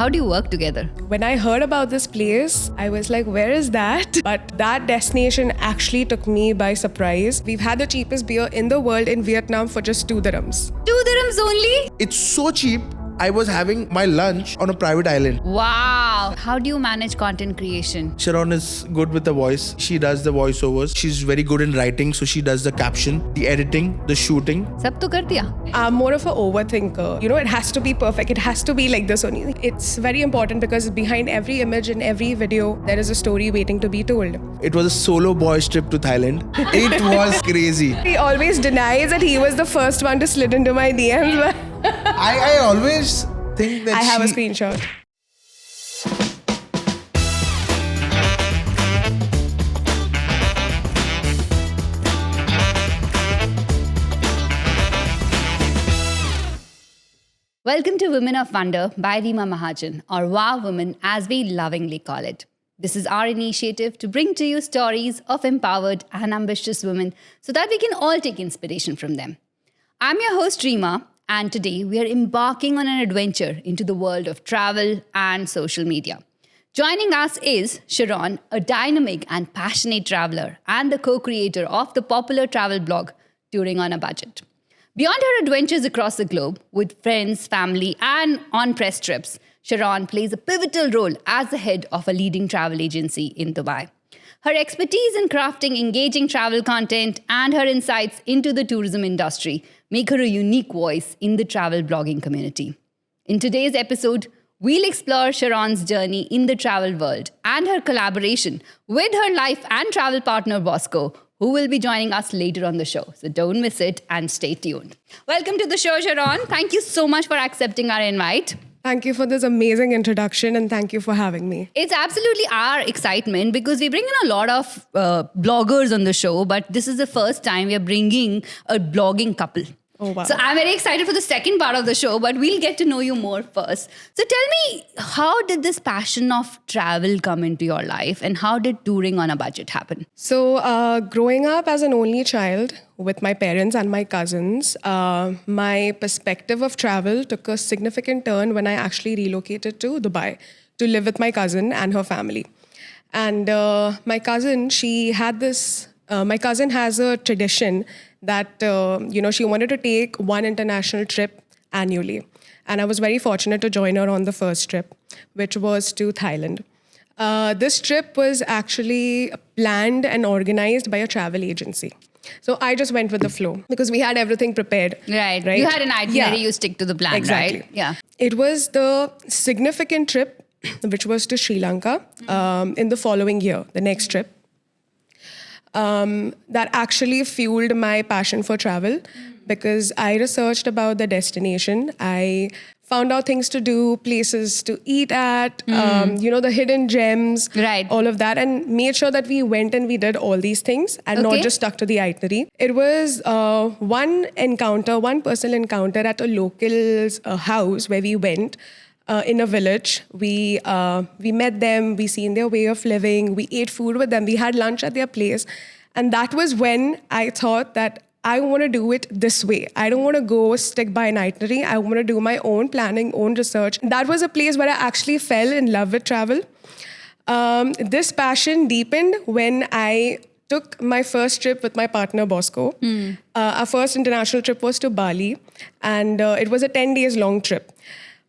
How do you work together? When I heard about this place, I was like, where is that? But that destination actually took me by surprise. We've had the cheapest beer in the world in Vietnam for just 2 dirhams. 2 dirhams only? It's so cheap. I was having my lunch on a private island. Wow. How do you manage content creation? Sharon is good with the voice. She does the voiceovers. She's very good in writing, so she does the caption, the editing, the shooting. Sab to kar diya? I'm more of an overthinker. It has to be perfect. It has to be like this only. It's very important because behind every image and every video, there is a story waiting to be told. It was a solo boys trip to Thailand. It was crazy. He always denies that he was the first one to slid into my DMs, but I always think that I have a screenshot. Welcome to Women of Wonder by Reema Mahajan, or WOW Women as we lovingly call it. This is our initiative to bring to you stories of empowered and ambitious women so that we can all take inspiration from them. I'm your host Reema, and today we are embarking on an adventure into the world of travel and social media. Joining us is Sharon, a dynamic and passionate traveler and the co-creator of the popular travel blog Touring on a Budget. Beyond her adventures across the globe with friends, family, and on press trips, Sharon plays a pivotal role as the head of a leading travel agency in Dubai. Her expertise in crafting engaging travel content and her insights into the tourism industry make her a unique voice in the travel blogging community. In today's episode, we'll explore Sharon's journey in the travel world and her collaboration with her life and travel partner Bosco, who will be joining us later on the show. So don't miss it and stay tuned. Welcome to the show, Sharon. Thank you so much for accepting our invite. Thank you for this amazing introduction and thank you for having me. It's absolutely our excitement because we bring in a lot of bloggers on the show, but this is the first time we are bringing a blogging couple. Oh, wow. So I'm very excited for the second part of the show, but we'll get to know you more first. So tell me, how did this passion of travel come into your life and how did touring on a budget happen? So growing up as an only child with my parents and my cousins, my perspective of travel took a significant turn when I actually relocated to Dubai to live with my cousin and her family. And my cousin, my cousin has a tradition that, she wanted to take one international trip annually. And I was very fortunate to join her on the first trip, which was to Thailand. This trip was actually planned and organized by a travel agency. So I just went with the flow because we had everything prepared. Right. You had an itinerary, you stick to the plan, exactly. Right? Yeah. It was the significant trip, which was to Sri Lanka in the following year, the next trip. That actually fueled my passion for travel because I researched about the destination. I found out things to do, places to eat at, the hidden gems, right, all of that, and made sure that we went and we did all these things and not just stuck to the itinerary. It was one personal encounter at a local's house where we went. In a village, we met them, we seen their way of living, we ate food with them, we had lunch at their place. And that was when I thought that I want to do it this way. I don't want to go stick by an itinerary. I want to do my own planning, own research. That was a place where I actually fell in love with travel. This passion deepened when I took my first trip with my partner Bosco. Our first international trip was to Bali, and it was a 10 days long trip.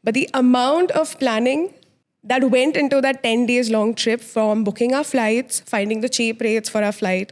But the amount of planning that went into that 10 days long trip, from booking our flights, finding the cheap rates for our flight,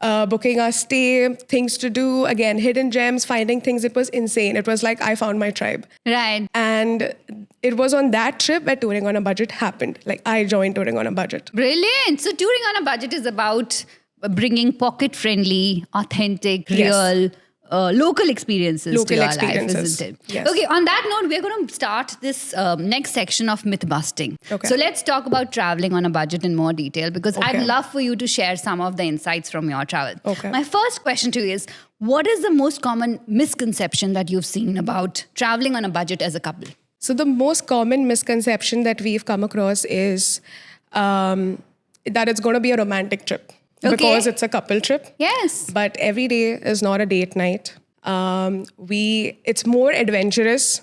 booking our stay, things to do, again, hidden gems, finding things, it was insane. It was like I found my tribe. Right. And it was on that trip where Touring on a Budget happened. Like I joined Touring on a Budget. Brilliant. So touring on a budget is about bringing pocket-friendly, authentic, real, local experiences to your life, isn't it? Yes. Okay, on that note, we're going to start this next section of myth busting. Okay. So let's talk about traveling on a budget in more detail because I'd love for you to share some of the insights from your travel. Okay. My first question to you is, what is the most common misconception that you've seen about traveling on a budget as a couple? So the most common misconception that we've come across is that it's going to be a romantic trip. Because it's a couple trip. Yes. But every day is not a date night. It's more adventurous.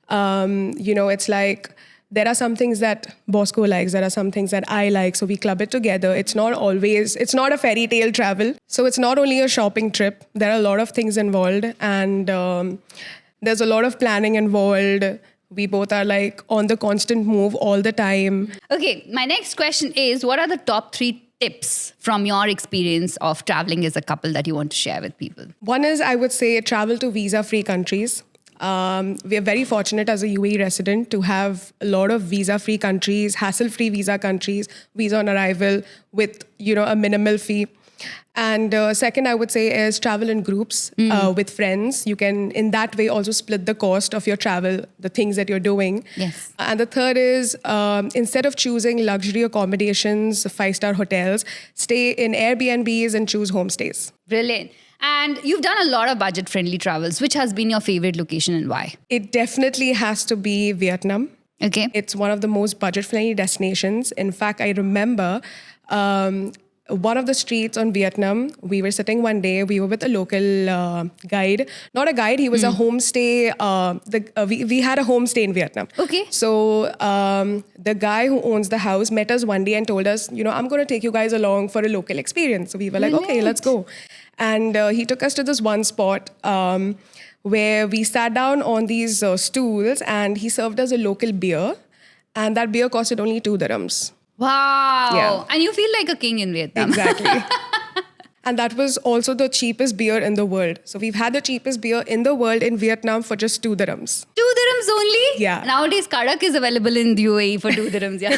It's like there are some things that Bosco likes, there are some things that I like, so we club it together. It's not a fairy tale travel. So it's not only a shopping trip. There are a lot of things involved, and there's a lot of planning involved. We both are like on the constant move all the time. Okay, my next question is, what are the top 3 tips from your experience of traveling as a couple that you want to share with people? One is, I would say, travel to visa-free countries. We are very fortunate as a UAE resident to have a lot of visa-free countries, hassle-free visa countries, visa on arrival with, a minimal fee. And second, I would say, is travel in groups with friends. You can, in that way, also split the cost of your travel, the things that you're doing. Yes. And the third is, instead of choosing luxury accommodations, 5-star hotels, stay in Airbnbs and choose homestays. Brilliant. And you've done a lot of budget-friendly travels. Which has been your favorite location and why? It definitely has to be Vietnam. Okay. It's one of the most budget-friendly destinations. In fact, I remember one of the streets on Vietnam, we were sitting one day, we were with a local guide. Not a guide, he was a homestay. We had a homestay in Vietnam. Okay. So the guy who owns the house met us one day and told us, I'm going to take you guys along for a local experience. So we were like, okay, let's go. And he took us to this one spot where we sat down on these stools, and he served us a local beer. And that beer costed only 2 dirhams. Wow. Yeah. And you feel like a king in Vietnam. Exactly. And that was also the cheapest beer in the world. So we've had the cheapest beer in the world in Vietnam for just 2 dirhams. 2 dirhams only? Yeah. Nowadays, Karak is available in the UAE for 2 dirhams. Yeah.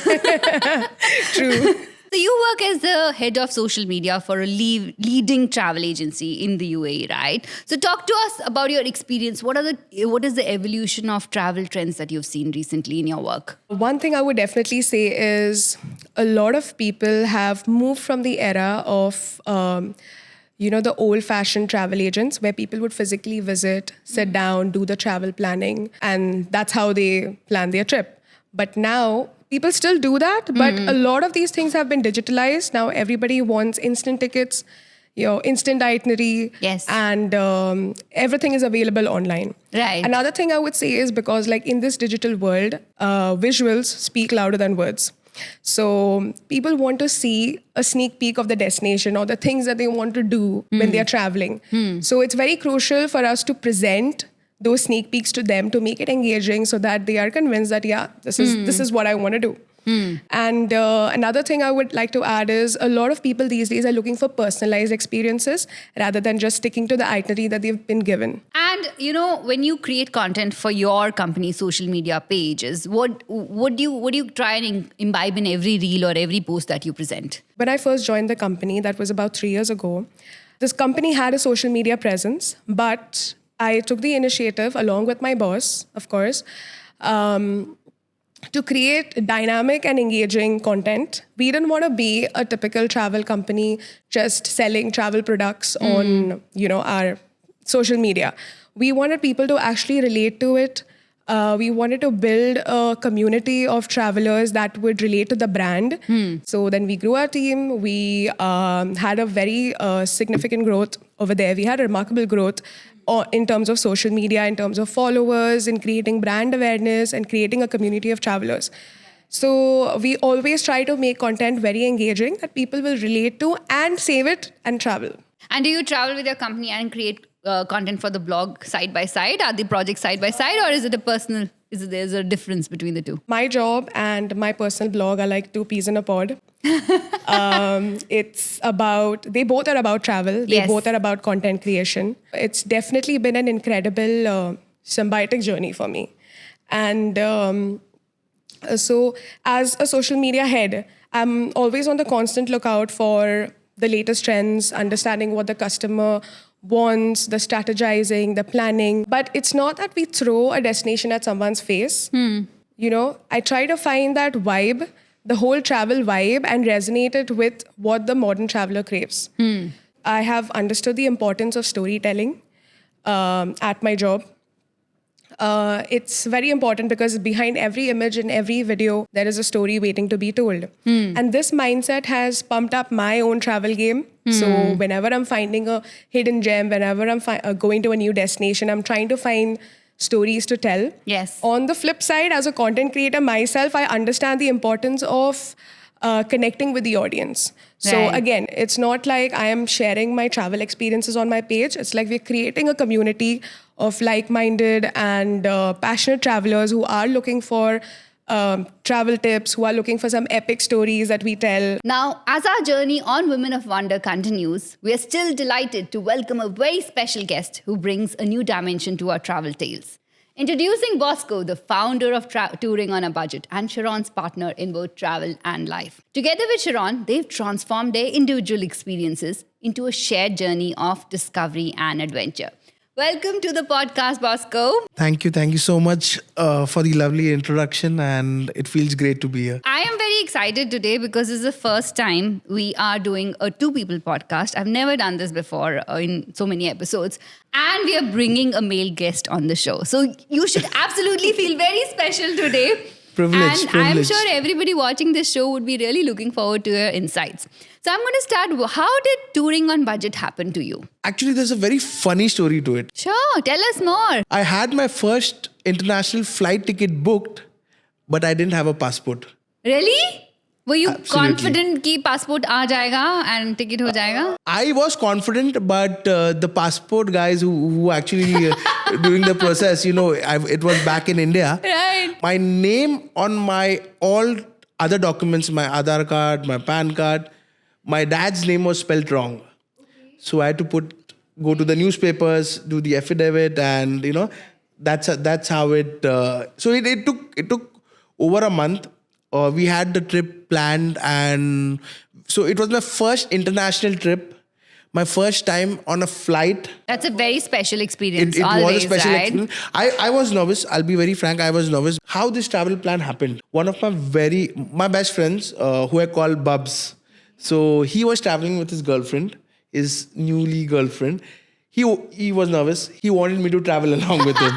True. So you work as the head of social media for a leading travel agency in the UAE, right? So talk to us about your experience. What is the evolution of travel trends that you've seen recently in your work? One thing I would definitely say is a lot of people have moved from the era of, the old-fashioned travel agents where people would physically visit, sit down, do the travel planning, and that's how they plan their trip. But now, people still do that, but a lot of these things have been digitalized. Now everybody wants instant tickets, instant itinerary. Yes. And everything is available online. Right. Another thing I would say is because like in this digital world, visuals speak louder than words. So people want to see a sneak peek of the destination or the things that they want to do when they're traveling. So it's very crucial for us to present those sneak peeks to them to make it engaging so that they are convinced that, this is what I want to do. And another thing I would like to add is a lot of people these days are looking for personalized experiences rather than just sticking to the itinerary that they've been given. And, when you create content for your company's social media pages, what do you try and imbibe in every reel or every post that you present? When I first joined the company, that was about 3 years ago, this company had a social media presence, but I took the initiative along with my boss, of course, to create dynamic and engaging content. We didn't want to be a typical travel company just selling travel products on, our social media. We wanted people to actually relate to it. We wanted to build a community of travelers that would relate to the brand. So then we grew our team. We had a very significant growth over there. We had a remarkable growth in terms of social media, in terms of followers, in creating brand awareness and creating a community of travelers. So we always try to make content very engaging that people will relate to and save it and travel. And do you travel with your company and create content for the blog side by side? Are the projects side by side, or is it a personal? There's a difference between the two? My job and my personal blog are like 2 peas in a pod. They both are about travel. They both are about content creation. It's definitely been an incredible symbiotic journey for me. And so as a social media head, I'm always on the constant lookout for the latest trends, understanding what the customer wants, the strategizing, the planning. But it's not that we throw a destination at someone's face. I try to find that vibe, the whole travel vibe, and resonate it with what the modern traveler craves. I have understood the importance of storytelling at my job. It's very important because behind every image and every video, there is a story waiting to be told. And this mindset has pumped up my own travel game. So whenever I'm finding a hidden gem, whenever I'm going to a new destination, I'm trying to find stories to tell. Yes. On the flip side, as a content creator myself, I understand the importance of connecting with the audience. So Right. again, it's not like I am sharing my travel experiences on my page. It's like we're creating a community of like-minded and passionate travelers who are looking for travel tips, who are looking for some epic stories that we tell. Now, as our journey on Women of Wonder continues, we are still delighted to welcome a very special guest who brings a new dimension to our travel tales. Introducing Bosco, the founder of Touring on a Budget and Sharon's partner in both travel and life. Together with Sharon, they've transformed their individual experiences into a shared journey of discovery and adventure. Welcome to the podcast, Bosco. Thank you so much for the lovely introduction, and it feels great to be here. I am very excited today because this is the first time we are doing a two-people podcast. I've never done this before in so many episodes. And we are bringing a male guest on the show. So you should absolutely feel very special today. Privileged. I'm sure everybody watching this show would be really looking forward to your insights. So I'm going to start. How did Touring on Budget happen to you? Actually, there's a very funny story to it. Sure, tell us more. I had my first international flight ticket booked, but I didn't have a passport. Really? Were you Absolutely. confident कि passport आ जाएगा and ticket हो जाएगा? I was confident, but the passport guys who actually doing the process, it was back in India. Right. My name on my all other documents, my Aadhaar card, my PAN card, my dad's name was spelled wrong. So I had to go to the newspapers, do the affidavit, and that's how it. So it took over a month. We had the trip planned, and so it was my first international trip. My first time on a flight. That's a very special experience. It always, was a special right? experience. I was nervous. I'll be very frank. I was nervous. How this travel plan happened. One of my best friends, who I call Bubs. So he was traveling with his girlfriend, his newly girlfriend. He was nervous. He wanted me to travel along with him.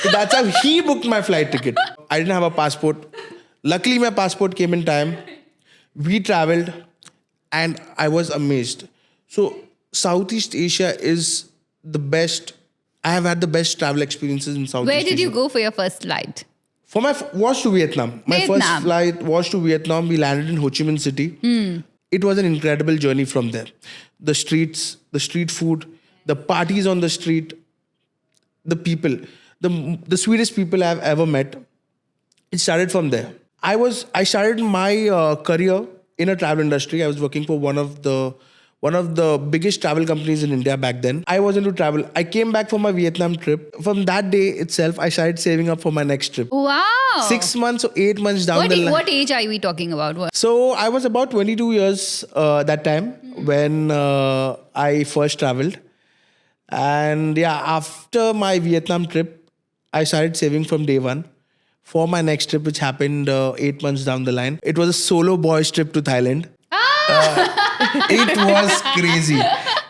So that's how he booked my flight ticket. I didn't have a passport. Luckily, my passport came in time. We traveled, and I was amazed. So Southeast Asia is the best. I have had the best travel experiences in Southeast Asia. Where did you go for your first flight? For was to Vietnam. My first flight was to Vietnam. We landed in Ho Chi Minh City. It was an incredible journey from there. The streets, the street food, the parties on the street, the people, the sweetest people I've ever met. It started from there. I started my career in a travel industry. I was working for one of the biggest travel companies in India back then. I was into travel. I came back from my Vietnam trip. From that day itself, I started saving up for my next trip. Wow. 6 months or 8 months down the line. What age are we talking about? So I was about 22 years that time when I first traveled. And after my Vietnam trip, I started saving from day one for my next trip, which happened 8 months down the line. It was a solo boys trip to Thailand. It was crazy.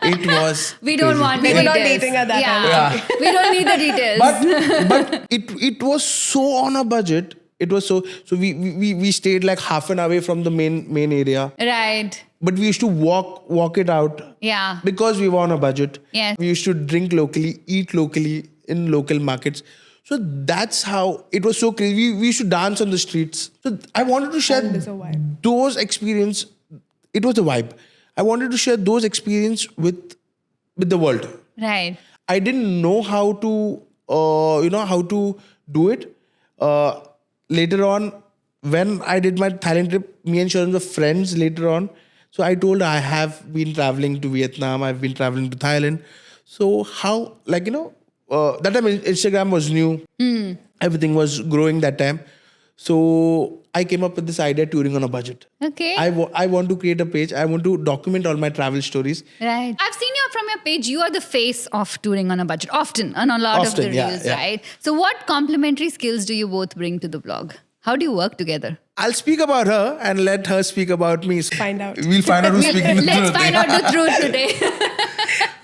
It was. We don't want the We were details. not dating at that time. Yeah. We don't need the details. But it was so on a budget. It was so we stayed like half an hour away from the main area. Right. But we used to walk it out. Yeah. Because we were on a budget. Yes. We used to drink locally, eat locally in local markets. So that's how it was so crazy. We used to dance on the streets. So I wanted to share It's a vibe. those experience. It was a vibe. I wanted to share those experience with the world. Right. I didn't know how to do it. Later on, when I did my Thailand trip, me and Sharon were friends later on. So I told her I have been traveling to Vietnam. I've been traveling to Thailand. So how, that time Instagram was new. Everything was growing that time. So I came up with this idea, Touring on a Budget. Okay. I want to create a page. I want to document all my travel stories. Right. I've seen you from your page. You are the face of Touring on a Budget. Often, on a lot of the reels, right? So what complementary skills do you both bring to the blog? How do you work together? I'll speak about her and let her speak about me. Find out. We'll find out who's speaking the truth. Let's find out the truth today.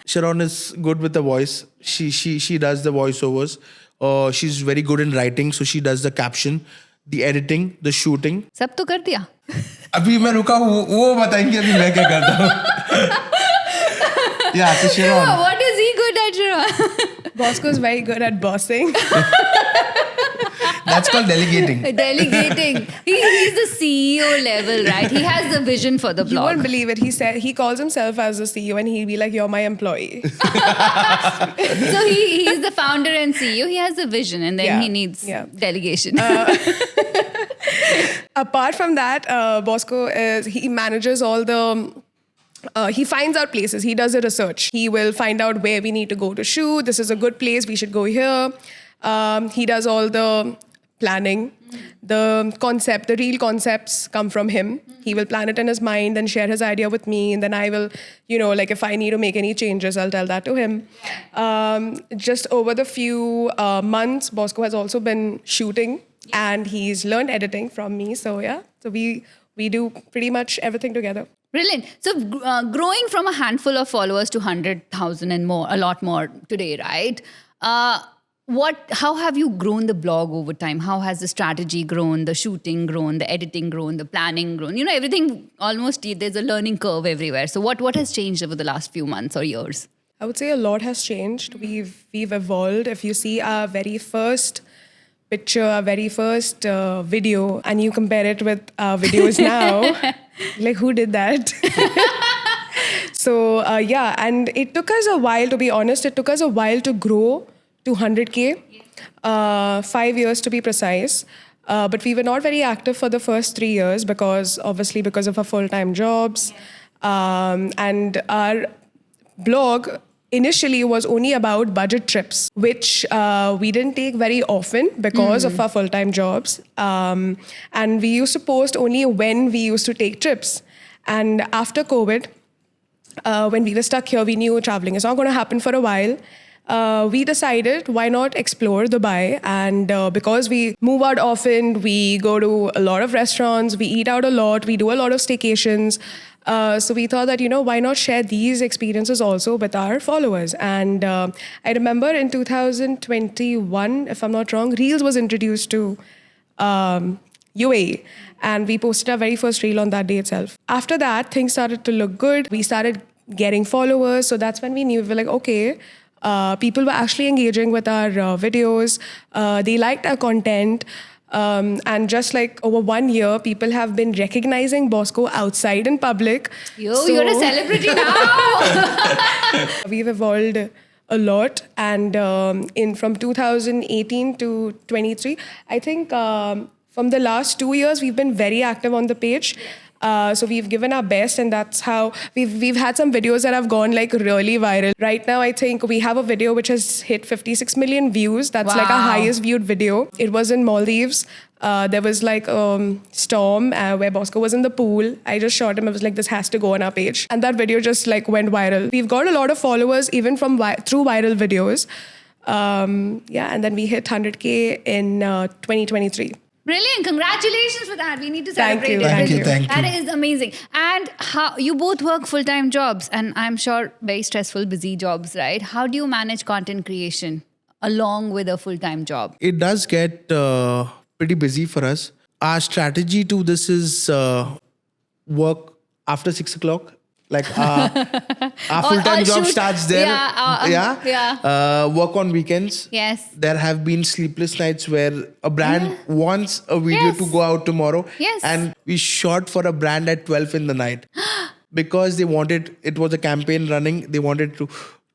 Sharon is good with the voice. She does the voiceovers. She's very good in writing, so she does the caption, the editing, the shooting. सब तो कर दिया. अभी मैं रुका हूँ वो बताएंगे अभी मैं क्या करता हूँ. Yeah, so Sharon. What is he good at, Sharon? Bosco is very good at bossing. That's called delegating. Delegating. He's the CEO level, right? He has the vision for the You won't blog. believe it. He said he calls himself as a CEO, and he'll be like, "You're my employee." So he's the founder and CEO. He has the vision, and then Yeah, he needs yeah. delegation. Apart from that, Bosco he manages all the. He finds out places. He does the research. He will find out where we need to go to shoot. This is a good place. We should go here. He does all the planning. The concept, the real concepts come from him. He will plan it in his mind and share his idea with me. And then I will, like if I need to make any changes, I'll tell that to him. Just over the few months, Bosco has also been shooting and he's learned editing from me. So yeah, so we do pretty much everything together. Brilliant. So growing from a handful of followers to 100,000 and more, a lot more today, right? How have you grown the blog over time? How has the strategy grown, the shooting grown, the editing grown, the planning grown? Everything almost, there's a learning curve everywhere. So what has changed over the last few months or years? I would say a lot has changed. We've evolved. If you see our very first picture, our very first video, and you compare it with our videos now, like who did that? So yeah, and it took us a while, to be honest, it took us a while to grow to 100K, 5 years to be precise. But we were not very active for the first 3 years because of our full-time jobs. And our blog initially was only about budget trips, which we didn't take very often because of our full-time jobs. And we used to post only when we used to take trips. And after COVID, when we were stuck here, we knew traveling is not going to happen for a while. We decided, why not explore Dubai? And because we move out often, we go to a lot of restaurants, we eat out a lot, we do a lot of staycations. So we thought that, why not share these experiences also with our followers? And I remember in 2021, if I'm not wrong, Reels was introduced to UAE. And we posted our very first reel on that day itself. After that, things started to look good. We started getting followers. So that's when we knew, we were like, okay, people were actually engaging with our videos. They liked our content. And just like over 1 year, people have been recognizing Bosco outside in public. You're a celebrity now. We've evolved a lot. And from 2018 to 23, I think from the last 2 years, we've been very active on the page. So we've given our best, and that's how we've had some videos that have gone like really viral. Right now, I think we have a video which has hit 56 million views. That's like our highest viewed video. It was in Maldives. There was like a storm where Bosco was in the pool. I just shot him. I was like, this has to go on our page. And that video just like went viral. We've got a lot of followers even from through viral videos. Yeah, and then we hit 100K in 2023. Brilliant. Congratulations for that. We need to celebrate it. Thank you. That is amazing. And how you both work full-time jobs, and I'm sure very stressful, busy jobs, right? How do you manage content creation along with a full-time job? It does get pretty busy for us. Our strategy to this is work after 6 o'clock. Like our full-time job starts there. Work on weekends. Yes. There have been sleepless nights where a brand wants a video to go out tomorrow. Yes. And we shot for a brand at 12 in the night. Because they wanted, it was a campaign running, they wanted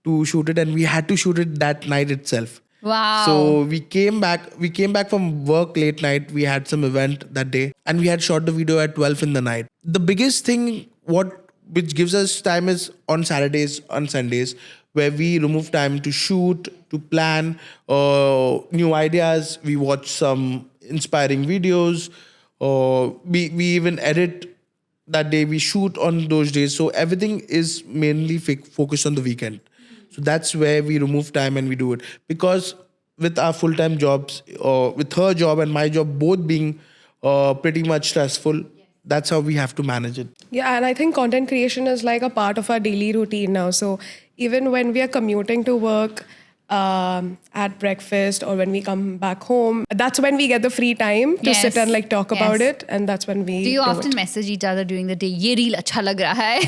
to shoot it, and we had to shoot it that night itself. Wow. So we came back from work late night. We had some event that day and we had shot the video at 12 in the night. The biggest thing which gives us time is on Saturdays, on Sundays, where we remove time to shoot, to plan new ideas. We watch some inspiring videos. We even edit that day. We shoot on those days. So everything is mainly focused on the weekend. So that's where we remove time and we do it. Because with our full-time jobs, with her job and my job both being pretty much stressful, that's how we have to manage it. Yeah, and I think content creation is like a part of our daily routine now. So even when we are commuting to work, at breakfast or when we come back home. That's when we get the free time to sit and like talk about it, and that's when we Do you often it. message each other during the day? Ye reel acha lag raha hai.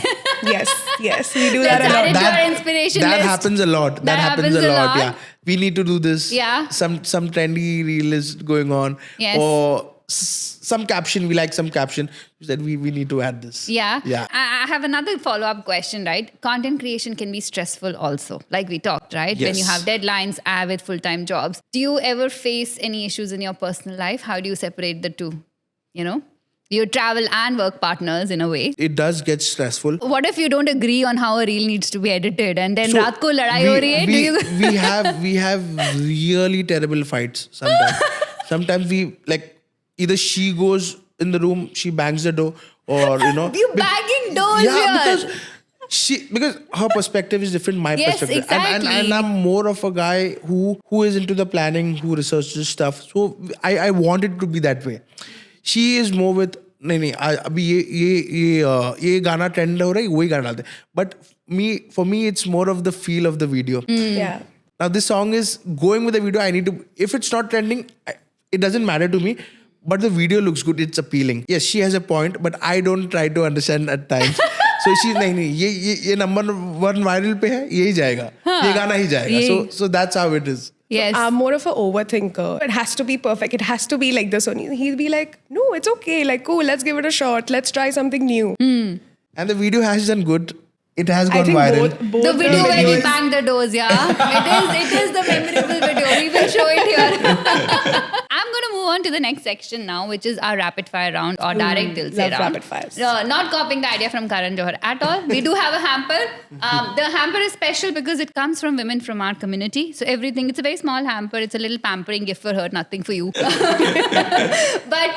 Yes, we do that Let's a add lot. it to our inspiration that list. happens a lot. That happens a lot. Yeah, we need to do this. Yeah. Some trendy reel is going on. Yes. Or some caption. We like some caption that we need to add this. Yeah. Yeah. I have another follow-up question, right? Content creation can be stressful also, like we talked, right? When you Yes. have deadlines with full-time jobs. Do you ever face any issues in your personal life? How do you separate the two? You know? Your travel and work partners in a way. It does get stressful. What if you don't agree on how a reel needs to be edited and then So raat ko ladai ho rahi hai? Do you we have really terrible fights sometimes. Sometimes we like either she goes in the room, she bangs the door, or You banging doors yeah, here. because her perspective is different, my Yes, perspective, exactly. and I'm more of a guy who is into the planning, who researches stuff. So I want it to be that way. She is more with नहीं अभी ये गाना trend हो रहा है वही गाना डालते हैं. But for me it's more of the feel of the video. Yeah. Now this song is going with the video. I need to, if it's not trending, it doesn't matter to me. But the video looks good. It's appealing. Yes, she has a point, but I don't try to understand at times. So she's नहीं ये number 1 viral पे है यही जाएगा ये गाना ही जाएगा. So that's how it is. Yes. I'm more of an overthinker. It has to be perfect. It has to be like this only. He'll be like, no, it's okay. Like, cool, let's give it a shot. Let's try something new. And the video has done good. It has I gone think viral. both The video where we videos- bang the doors, yeah. It is the memorable video. We will show it here. I'm going to move on to the next section now, which is our rapid fire round or direct dil se love round. rapid fires. Not copying the idea from Karan Johar at all. We do have a hamper. The hamper is special because it comes from women from our community. So everything, it's a very small hamper. It's a little pampering gift for her, nothing for you. but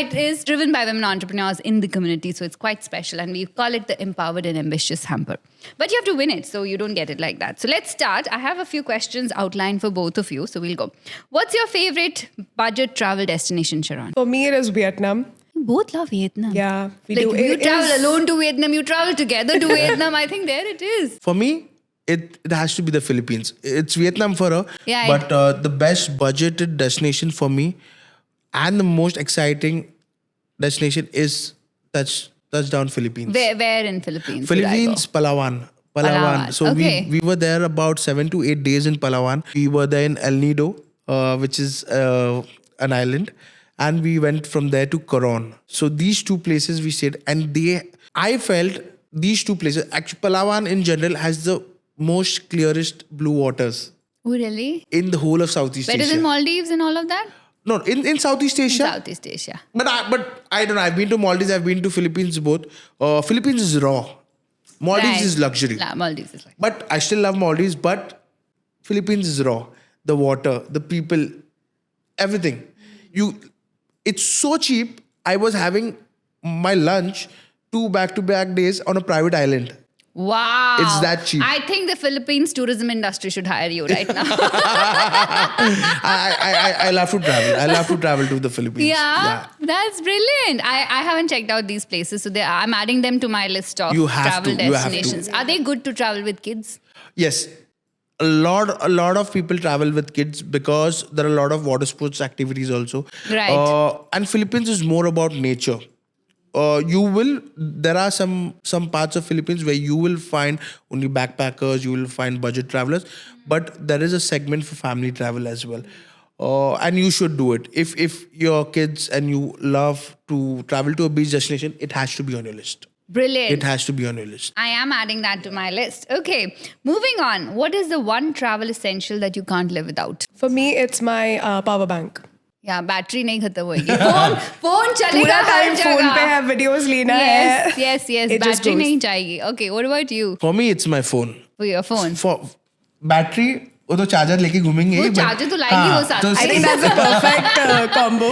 it is driven by women entrepreneurs in the community. So it's quite special. And we call it the Empowered and Ambitious hamper. But you have to win it, so you don't get it like that. So let's start. I have a few questions outlined for both of you. So we'll go. What's your favorite budget travel destination, Sharon? For me, it is Vietnam. You both love Vietnam. Yeah, we Like do. you It travel is- alone to Vietnam, you travel together to Vietnam. I think there it is. For me, it has to be the Philippines. It's Vietnam for her. Yeah, but the best budgeted destination for me and the most exciting destination is touchdown Philippines. Where in Philippines? would I go? Philippines, Palawan. Palawan, So okay. we were there about 7 to 8 days in Palawan. We were there in El Nido, which is an island. And we went from there to Coron. So these two places we stayed. And I felt these two places, actually Palawan in general has the most clearest blue waters Oh, really? in the whole of Southeast Better Asia. than Maldives and all of that? No, in Southeast Asia. Southeast Asia. But I don't know. I've been to Maldives. I've been to Philippines both. Philippines is raw. Maldives Right. is luxury. Maldives is like. But I still love Maldives. But Philippines is raw. The water, the people, everything. It's so cheap. I was having my lunch 2 back-to-back days on a private island. Wow. It's that cheap. I think the Philippines tourism industry should hire you right now. I love to travel. I love to travel to the Philippines. Yeah, that's brilliant. I haven't checked out these places, so I'm adding them to my list of You have travel to, you have to. destinations. Are they good to travel with kids? Yes. A lot of people travel with kids because there are a lot of water sports activities also. Right. And Philippines is more about nature. There are some parts of Philippines where you will find only backpackers, you will find budget travelers, but there is a segment for family travel as well. And you should do it. If your kids and you love to travel to a beach destination, it has to be on your list. Brilliant. It has to be on your list. I am adding that to my list. Okay, moving on. What is the one travel essential that you can't live without? For me, it's my power bank. Yeah, battery नहीं खत्म होएगी. Phone चलेगा पूरा हर time phone जगह. पे है, videos लेना Yes, है. yes. It just Battery goes. नहीं जाएगी. Okay, what about you? For me, it's my phone. For your phone. For battery, वो तो चार्जर लेके घूमेंगे. वो but- charger तो लाएगी वो साथ तो में. I think that's a perfect combo.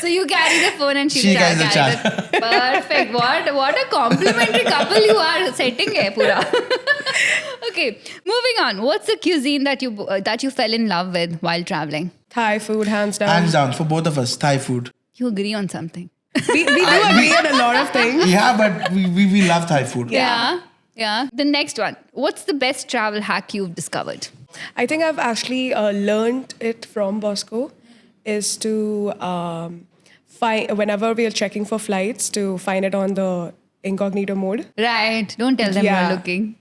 So you carry the phone and She she'll carries the carry the perfect. What a complimentary couple you are setting है पूरा. Okay, moving on. What's the cuisine that you fell in love with while traveling? Thai food, hands down. Hands down, for both of us, Thai food. You agree on something. We do agree on a lot of things. Yeah, but we love Thai food. Yeah. Yeah. The next one. What's the best travel hack you've discovered? I think I've actually learned it from Bosco is to find, whenever we are checking for flights, to find it on the incognito mode. Right. Don't tell them Yeah. you're looking.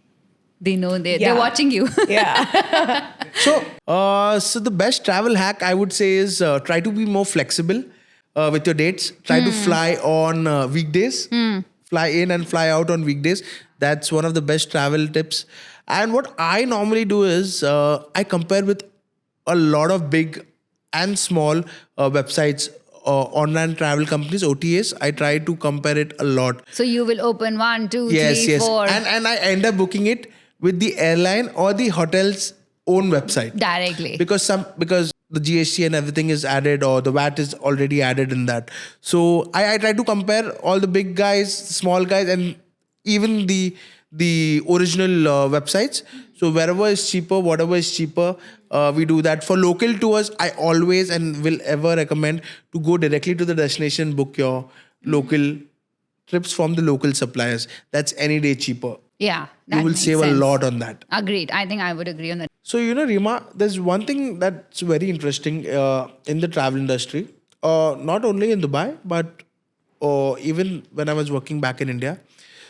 They know they're Yeah. watching you. Yeah. So the best travel hack I would say is try to be more flexible with your dates. Try to fly on weekdays. Fly in and fly out on weekdays. That's one of the best travel tips. And what I normally do is I compare with a lot of big and small websites, online travel companies, OTAs. I try to compare it a lot. So you will open 1, 2, 3, Yes. 4 And I end up booking it with the airline or the hotel's own website. directly. Because the GST and everything is added, or the VAT is already added in that. So I try to compare all the big guys, small guys, and even the original websites. So wherever is cheaper, whatever is cheaper, we do that. For local tours, I always and will ever recommend to go directly to the destination, book your local trips from the local suppliers. That's any day cheaper. Yeah. You will save a lot on that. Agreed. I think I would agree on that. So, Reema, there's one thing that's very interesting in the travel industry, not only in Dubai, but even when I was working back in India.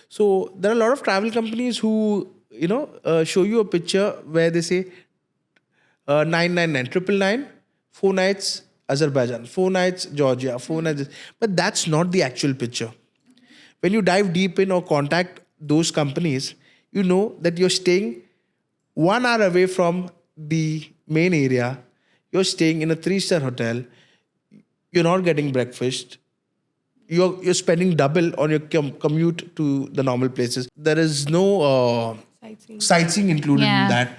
So, there are a lot of travel companies who, show you a picture where they say 999, 999, 4 nights Azerbaijan, 4 nights Georgia, 4 nights. But that's not the actual picture. When you dive deep in or contact those companies, you know that you're staying 1 hour away from the main area. You're staying in a 3-star hotel. You're not getting breakfast. You're spending double on your commute to the normal places. There is no sightseeing included in that.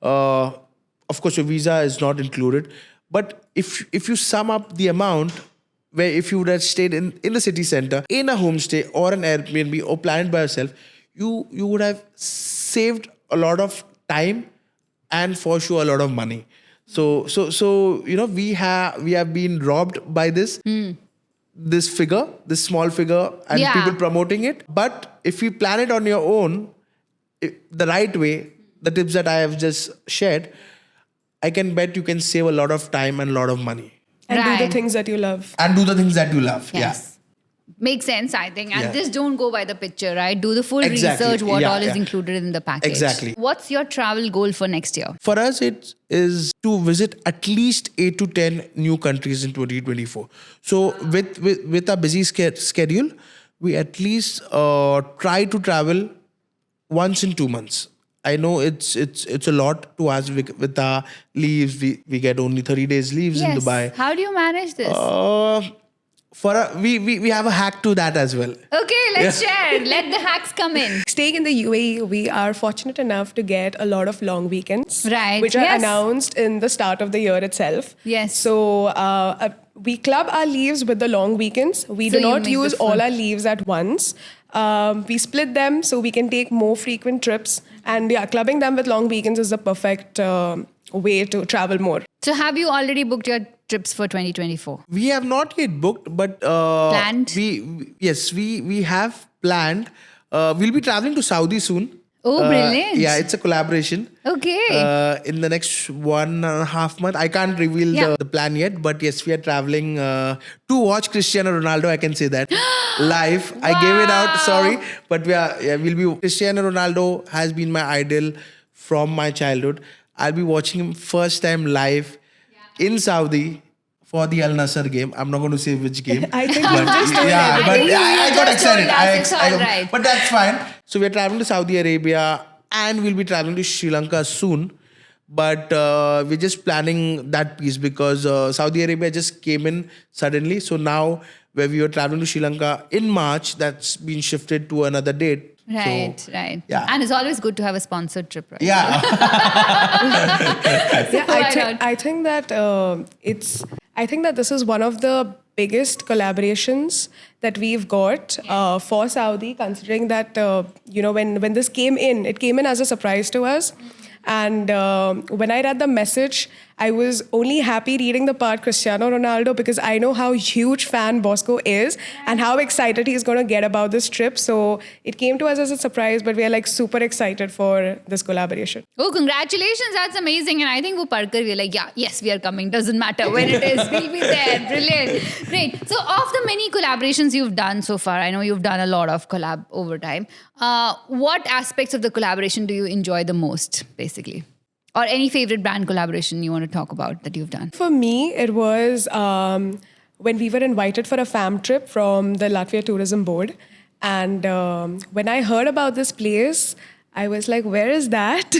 Of course, your visa is not included. But if you sum up the amount, where if you would have stayed in the city center, in a homestay or an Airbnb or planned by yourself, you would have saved a lot of time and for sure a lot of money. So we have been robbed by this small figure, and people promoting it. But if you plan it on your own, the right way, the tips that I have just shared, I can bet you can save a lot of time and a lot of money. And do Right. the things that you love. And do the things that you love. Yes. Makes sense, I think. And Yeah. just don't go by the picture, right? Do the full Exactly. research, what Yeah, all is yeah. included in the package. Exactly. What's your travel goal for next year? For us, it is to visit at least 8 to 10 new countries in 2024. So with our busy schedule, we at least try to travel once in 2 months. I know it's a lot to us with our leaves. We get only 30 days leaves in Dubai. How do you manage this? We have a hack to that as well. Okay, let's share. Let the hacks come in. Staying in the UAE, we are fortunate enough to get a lot of long weekends, Right, which are yes. announced in the start of the year itself. Yes. So we club our leaves with the long weekends. We So do you not make use the full- all our leaves at once. We split them so we can take more frequent trips. And yeah, clubbing them with long weekends is the perfect way to travel more. So have you already booked your trips for 2024? We have not yet booked, but Planned? We have planned. We'll be traveling to Saudi soon. Oh, brilliant. Yeah, it's a collaboration. Okay. In the next 1.5 months, I can't reveal Yeah. the plan yet, but yes, we are traveling to watch Cristiano Ronaldo. I can say that live. I gave it out. Sorry, but we'll be. Cristiano Ronaldo has been my idol from my childhood. I'll be watching him first time live in Saudi for the Al Nassr game. I'm not going to say which game. I think you just told yeah, everything. but You I got just excited. told us, it's all right. But that's fine. So we're traveling to Saudi Arabia and we'll be traveling to Sri Lanka soon. But we're just planning that piece because Saudi Arabia just came in suddenly. So now where we were traveling to Sri Lanka in March, that's been shifted to another date. Right, So, right. yeah. And it's always good to have a sponsored trip, right? Yeah. Yeah, Why not? I think that I think that this is one of the biggest collaborations that we've got for Saudi, considering that when this came in, it came in as a surprise to us. And when I read the message, I was only happy reading the part Cristiano Ronaldo because I know how huge fan Bosco is and how excited he's going to get about this trip. So it came to us as a surprise, but we are like super excited for this collaboration. Oh, congratulations. That's amazing. And I think wo padkar we are like, yeah, yes, we are coming. Doesn't matter when it is. We'll be there. Brilliant. Great. So of the many collaborations you've done so far, I know you've done a lot of collab over time. What aspects of the collaboration do you enjoy the most, basically? Or any favorite brand collaboration you want to talk about that you've done? For me, it was when we were invited for a fam trip from the Latvia Tourism Board. And when I heard about this place, I was like, where is that?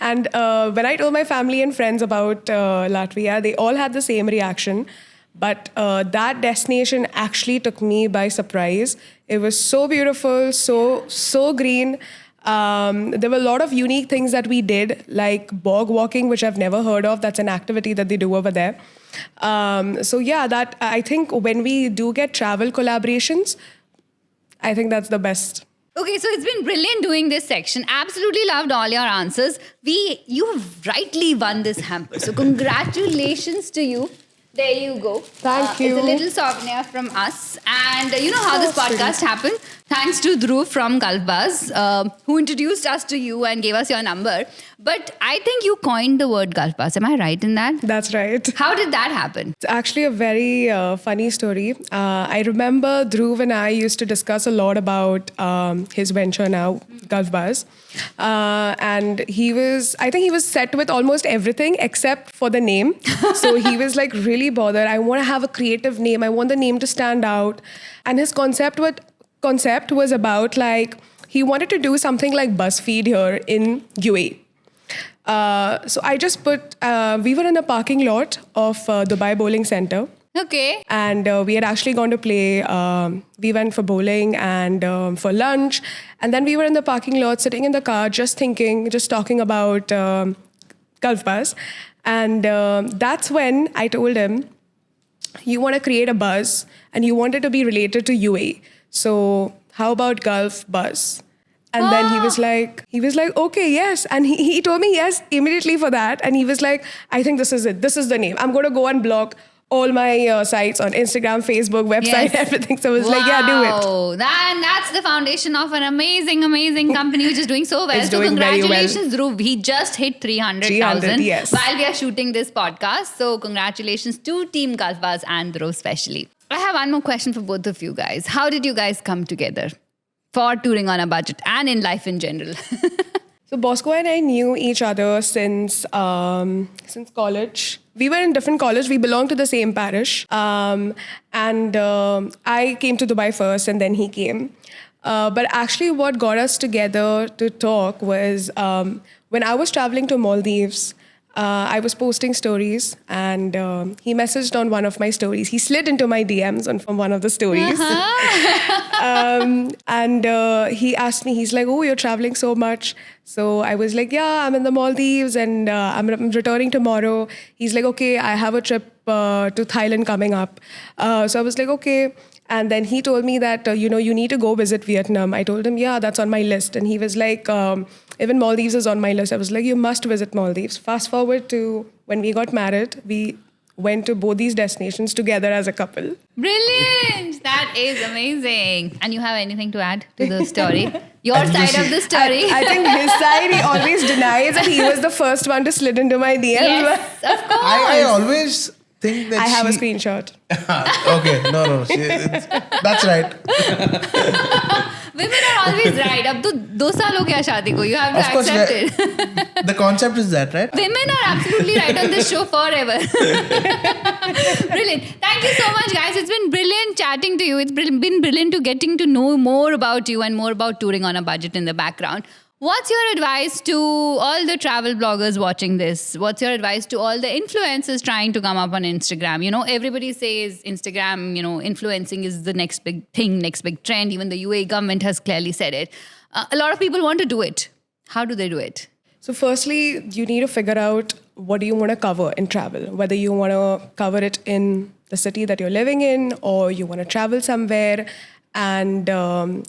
And when I told my family and friends about Latvia, they all had the same reaction. But that destination actually took me by surprise. It was so beautiful, so green. There were a lot of unique things that we did, like bog walking, which I've never heard of. That's an activity that they do over there. So yeah, that I think when we do get travel collaborations, I think that's the best. Okay, so it's been brilliant doing this section. Absolutely loved all your answers. You have rightly won this hamper. So congratulations to you. There you go. Thank you. It's a little souvenir from us. And you know how this podcast happened? Thanks to Dhruv from Gulf Buzz, who introduced us to you and gave us your number. But I think you coined the word Gulf Buzz. Am I right in that? That's right. How did that happen? It's actually a very funny story. I remember Dhruv and I used to discuss a lot about his venture now, Gulf Buzz. And I think he was set with almost everything except for the name. So he was like really bothered. I want to have a creative name. I want the name to stand out. And his concept was about like, he wanted to do something like BuzzFeed here in UAE. So I just we were in a parking lot of Dubai Bowling Center. Okay. And we had actually gone to play. We went for bowling and for lunch. And then we were in the parking lot, sitting in the car, just talking about Gulf Buzz. And that's when I told him, you want to create a buzz and you want it to be related to UAE. So how about Gulf Buzz? And then he was like, okay, yes. And he told me yes immediately for that. And he was like, I think this is it. This is the name. I'm going to go and block all my sites on Instagram, Facebook, website, everything. So I was like, yeah, do it. That's the foundation of an amazing, amazing company which is doing so well. It's so doing very well. congratulations, Dhruv. He just hit 300,000 yes. while we are shooting this podcast. So congratulations to Team Gulf Buzz and Dhruv especially. I have one more question for both of you guys. How did you guys come together for touring on a budget and in life in general? So Bosco and I knew each other since college. We were in different colleges. We belonged to the same parish. I came to Dubai first and then he came. But actually what got us together to talk was when I was traveling to Maldives, I was posting stories and he messaged on one of my stories. He slid into my DMs from one of the stories. And he asked me, he's like, oh, you're traveling so much. So I was like, yeah, I'm in the Maldives and I'm returning tomorrow. He's like, okay, I have a trip to Thailand coming up. So I was like, okay. And then he told me that, you need to go visit Vietnam. I told him, yeah, that's on my list. And he was like, even Maldives is on my list. I was like, you must visit Maldives. Fast forward to when we got married, we went to both these destinations together as a couple. Brilliant! That is amazing. And you have anything to add to the story? Your side of the story? I think his side, he always denies that he was the first one to slid into my DMs. Yes, of course. I always think that I have a screenshot. Okay, no. That's right. Women are always right. Ab to 2 saal ho gaya shaadi ko. You have to accept it. The concept is that, right? Women are absolutely right on this show forever. Brilliant. Thank you so much, guys. It's been brilliant chatting to you. It's been brilliant to getting to know more about you and more about touring on a budget in the background. What's your advice to all the travel bloggers watching this? What's your advice to all the influencers trying to come up on Instagram? Everybody says Instagram, influencing is the next big thing, next big trend. Even the UAE government has clearly said it. A lot of people want to do it. How do they do it? So firstly, you need to figure out what do you want to cover in travel, whether you want to cover it in the city that you're living in or you want to travel somewhere. and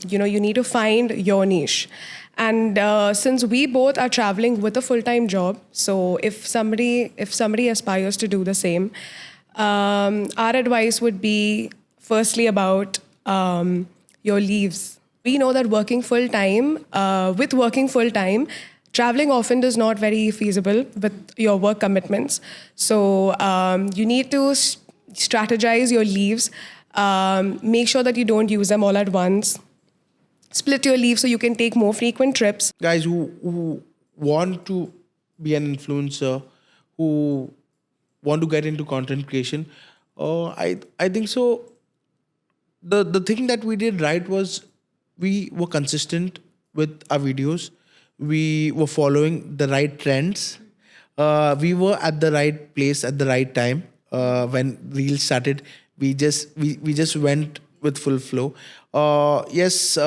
you need to find your niche. And since we both are traveling with a full-time job, so if somebody aspires to do the same, our advice would be firstly about your leaves. We know that working full-time, traveling often is not very feasible with your work commitments. So you need to strategize your leaves. Make sure that you don't use them all at once. Split your leave so you can take more frequent trips. Guys who want to be an influencer, who want to get into content creation, I think so. The thing that we did right was we were consistent with our videos. We were following the right trends. We were at the right place at the right time. When Reels started, we just went with full flow. Yes,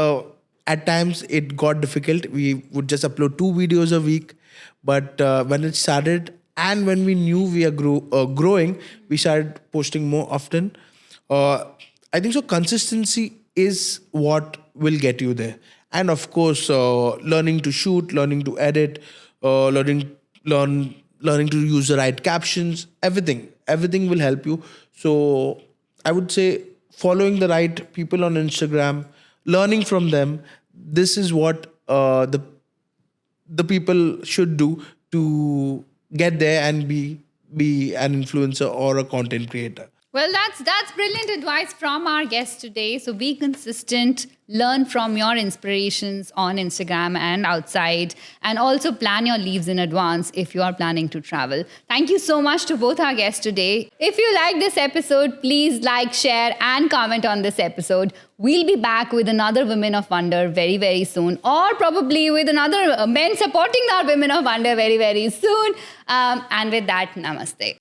at times it got difficult. We would just upload 2 videos a week, but when it started and when we knew we are growing, we started posting more often. I think so. Consistency is what will get you there, and of course, learning to shoot, learning to edit, learning to use the right captions. Everything will help you. So I would say following the right people on Instagram, learning from them. This is what the people should do to get there and be an influencer or a content creator. Well, that's brilliant advice from our guest today. So be consistent, learn from your inspirations on Instagram and outside, and also plan your leaves in advance if you are planning to travel. Thank you so much to both our guests today. If you like this episode, please like, share, and comment on this episode. We'll be back with another Women of Wonder very, very soon, or probably with another men supporting our Women of Wonder very, very soon. And with that, namaste.